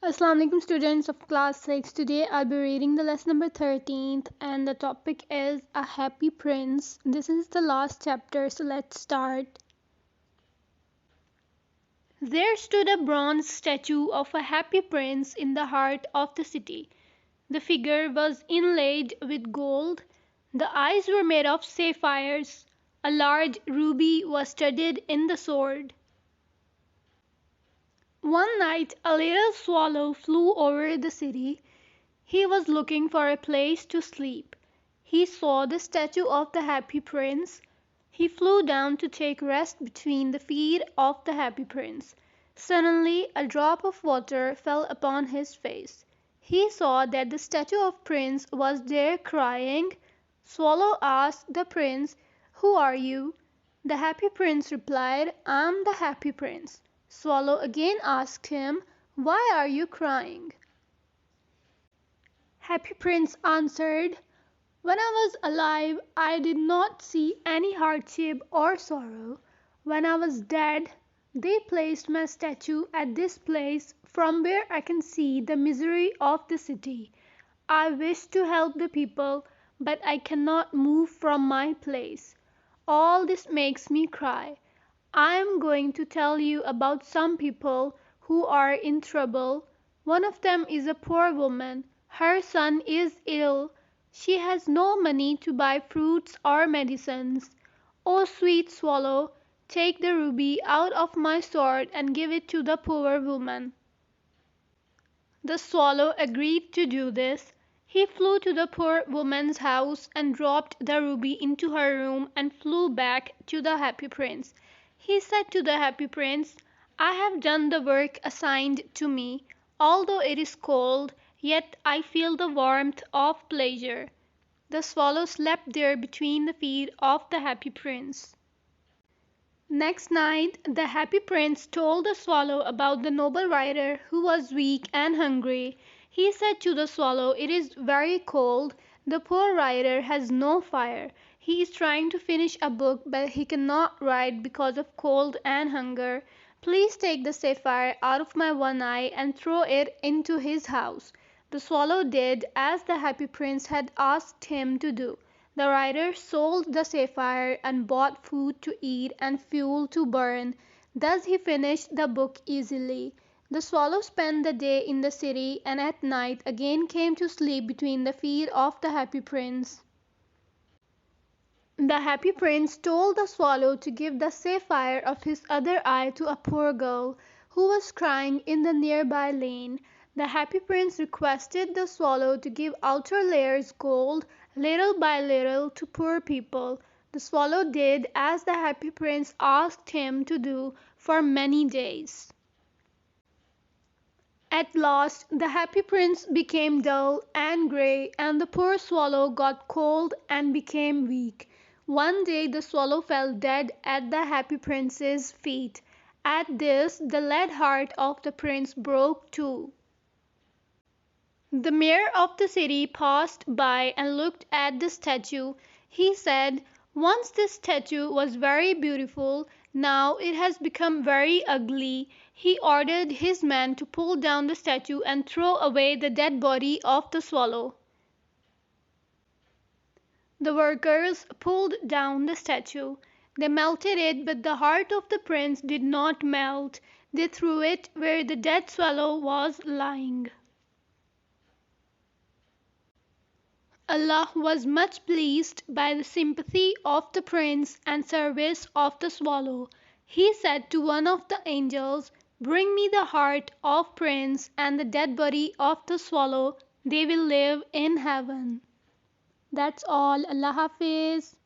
Assalamu alaikum students of class 6. Today I'll be reading the lesson number 13th and the topic is A Happy Prince. This is the last chapter, so let's start. There stood a bronze statue of a happy prince in the heart of the city. The figure was inlaid with gold. The eyes were made of sapphires. A large ruby was studded in the sword. One night a little swallow flew over the city. He was looking for a place to sleep. He saw the statue of the happy prince. He flew down to take rest between the feet of the happy prince. Suddenly a drop of water fell upon his face. He saw that the statue of prince was there crying. Swallow asked the prince, "Who are you?" The happy prince replied, "I am the happy prince." Swallow again asked him, "Why are you crying?" Happy Prince answered, "When I was alive I did not see any hardship or sorrow. When I was dead they placed my statue at this place from where I can see the misery of the city. I wish to help the people, but I cannot move from my place. All this makes me cry. I am going to tell you about some people who are in trouble. One of them is a poor woman. Her son is ill. She has no money to buy fruits or medicines. Oh, sweet swallow, take the ruby out of my sword and give it to the poor woman." The swallow agreed to do this. He flew to the poor woman's house and dropped the ruby into her room and flew back to the happy prince. He said to the happy prince, "I have done the work assigned to me. Although it is cold, yet I feel the warmth of pleasure." The swallow slept there between the feet of the happy prince. Next night the happy prince told the swallow about the noble rider who was weak and hungry. He said to the swallow, "It is very cold. The poor rider has no fire. He is trying to finish a book, but he cannot ride because of cold and hunger. Please take the sapphire out of my one eye and throw it into his house." The swallow did as the happy prince had asked him to do. The rider sold the sapphire and bought food to eat and fuel to burn. Thus he finished the book easily. The swallow spent the day in the city and at night again came to sleep between the feet of the happy prince. The happy prince told the swallow to give the sapphire of his other eye to a poor girl who was crying in the nearby lane. The happy prince requested the swallow to give outer layers gold little by little to poor people. The swallow did as the happy prince asked him to do for many days. At last the happy prince became dull and grey, and the poor swallow got cold and became weak. One day the swallow fell dead at the happy prince's feet. At this the lead heart of the prince broke too. The mayor of the city passed by and looked at the statue. He said, "Once this statue was very beautiful, now it has become very ugly." He ordered his men to pull down the statue and throw away the dead body of the swallow. The workers pulled down the statue. They melted it, but the heart of the prince did not melt. They threw it where the dead swallow was lying. Allah was much pleased by the sympathy of the prince and service of the swallow. He said to one of the angels, "Bring me the heart of prince and the dead body of the swallow. They will live in heaven." That's all. Allah Hafiz.